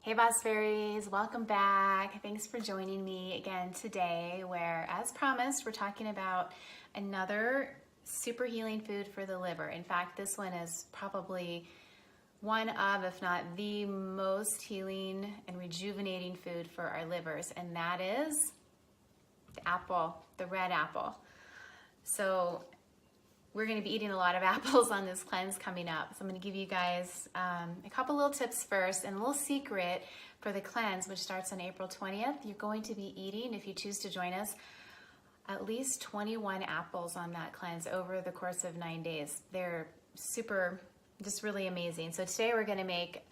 Hey Boss Fairies, welcome back. Thanks for joining me again today where, as promised, we're talking about another super healing food for the liver. In fact, this one is probably one of, if not the most healing and rejuvenating food for our livers, and that is the apple, the red apple. So we're going to be eating a lot of apples on this cleanse coming up. So I'm going to give you guys a couple little tips first and a little secret for the cleanse, which starts on April 20th. You're going to be eating, if you choose to join us, at least 21 apples on that cleanse over the course of 9 days. They're super, just really amazing. So today we're going to make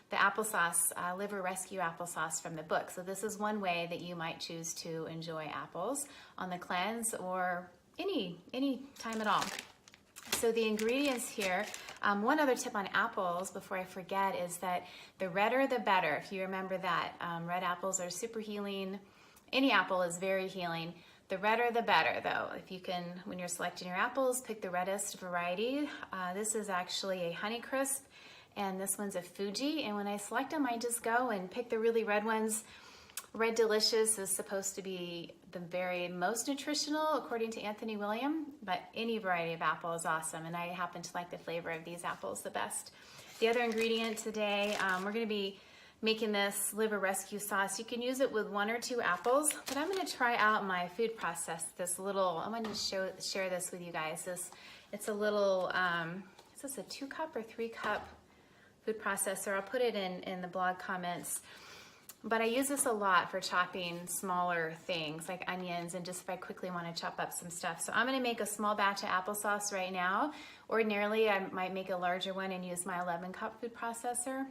the applesauce, liver rescue applesauce from the book. So this is one way that you might choose to enjoy apples on the cleanse or any time at all. So the ingredients here, one other tip on apples before I forget is that the redder the better, if you remember that. Red apples are super healing. Any apple is very healing. The redder the better though. If you can, when you're selecting your apples, pick the reddest variety. This is actually a Honeycrisp and this one's a Fuji. And when I select them, I just go and pick the really red ones. Red Delicious is supposed to be the very most nutritional according to Anthony William, but any variety of apple is awesome, and I happen to like the flavor of these apples the best. The other ingredient today, we're going to be making this liver rescue sauce. You can use it with 1 or 2 apples, but I'm going to try out my food process. I want to share this with you guys. It's a little, is this a 2-cup or 3-cup food processor? I'll put it in the blog comments. But I use this a lot for chopping smaller things like onions and just if I quickly want to chop up some stuff. So I'm going to make a small batch of applesauce right now. Ordinarily, I might make a larger one and use my 11-cup food processor.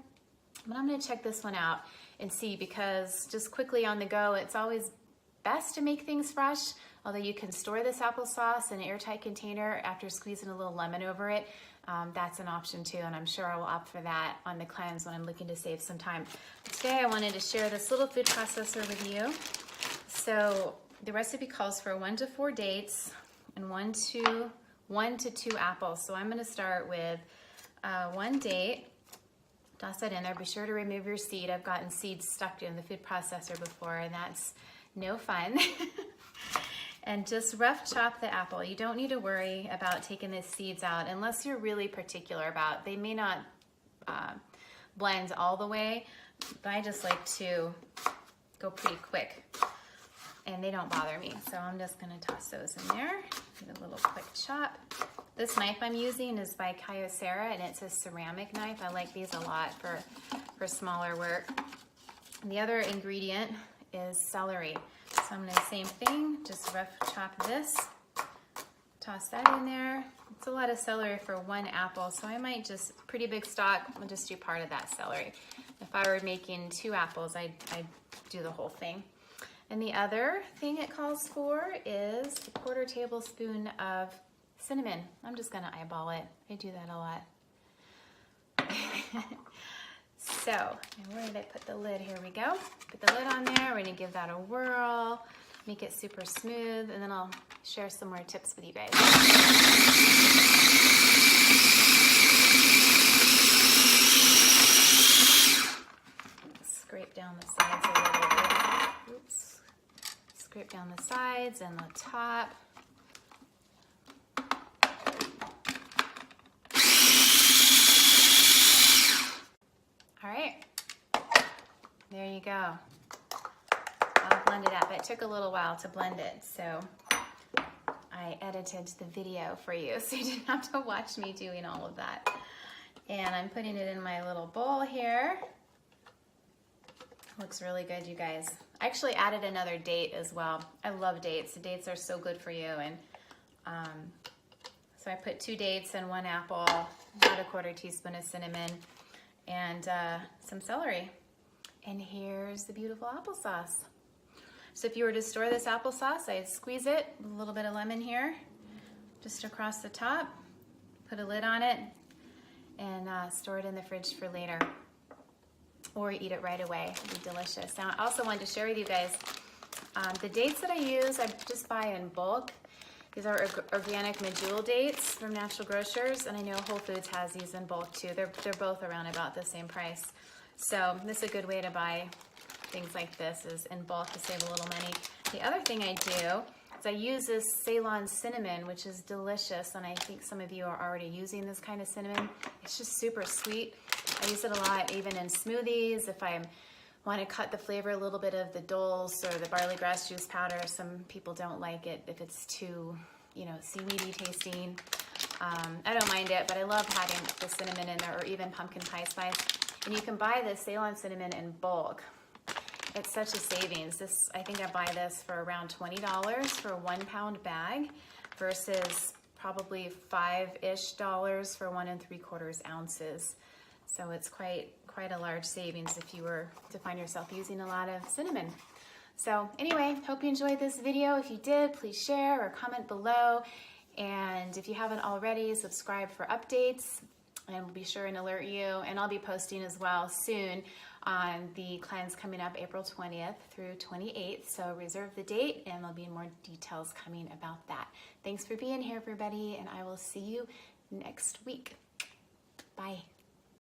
But I'm going to check this one out and see, because just quickly on the go, it's always best to make things fresh. Although you can store this applesauce in an airtight container after squeezing a little lemon over it. That's an option too, and I'm sure I will opt for that on the cleanse when I'm looking to save some time. Today I wanted to share this little food processor with you. So the recipe calls for 1 to 4 dates and 1 to 2 apples. So I'm going to start with 1 date. Toss that in there. Be sure to remove your seed. I've gotten seeds stuck in the food processor before, and that's no fun. And just rough chop the apple. You don't need to worry about taking the seeds out unless you're really particular about. They may not blend all the way, but I just like to go pretty quick and they don't bother me. So I'm just gonna toss those in there. Give a little quick chop. This knife I'm using is by Kyocera and it's a ceramic knife. I like these a lot for smaller work. And the other ingredient is celery. So I'm gonna same thing, just rough chop this, toss that in there. It's a lot of celery for 1 apple, so I might just, pretty big stock, I'll just do part of that celery. If I were making 2 apples, I'd do the whole thing. And the other thing it calls for is a 1/4 tablespoon of cinnamon. I'm just gonna eyeball it. I do that a lot. So, where did I put the lid? Here we go. Put the lid on there. We're gonna give that a whirl, make it super smooth, and then I'll share some more tips with you guys. Scrape down the sides a little bit. Oops. Scrape down the sides and the top. All right, there you go. I'll blend it up. It took a little while to blend it, so I edited the video for you, so you didn't have to watch me doing all of that. And I'm putting it in my little bowl here. Looks really good, you guys. I actually added another date as well. I love dates. The dates are so good for you. And so I put 2 dates and 1 apple, about a 1/4 teaspoon of cinnamon, and some celery. And here's the beautiful applesauce. So if you were to store this applesauce, I'd squeeze it, a little bit of lemon here, just across the top, put a lid on it, and store it in the fridge for later. Or eat it right away. It'd be delicious. Now, I also wanted to share with you guys the dates that I use, I just buy in bulk. These are organic medjool dates from Natural Grocers, and I know Whole Foods has these in bulk too. They're both around about the same price. So this is a good way to buy things like this, is in bulk, to save a little money. The other thing I do is I use this Ceylon cinnamon, which is delicious, and I think some of you are already using this kind of cinnamon. It's just super sweet. I use it a lot even in smoothies. If I want to cut the flavor a little bit of the dulse or the barley grass juice powder, some people don't like it if it's too, you know, seaweedy tasting. I don't mind it, but I love having the cinnamon in there, or even pumpkin pie spice. And you can buy this Ceylon cinnamon in bulk. It's such a savings. This, I think I buy this for around $20 for a 1 pound bag versus probably $5-ish for 1 3/4 ounces. So it's quite a large savings if you were to find yourself using a lot of cinnamon. So anyway, hope you enjoyed this video. If you did, please share or comment below. And if you haven't already, subscribe for updates, and we'll be sure and alert you. And I'll be posting as well soon on the cleanse coming up April 20th through 28th. So reserve the date, and there'll be more details coming about that. Thanks for being here, everybody, and I will see you next week. Bye.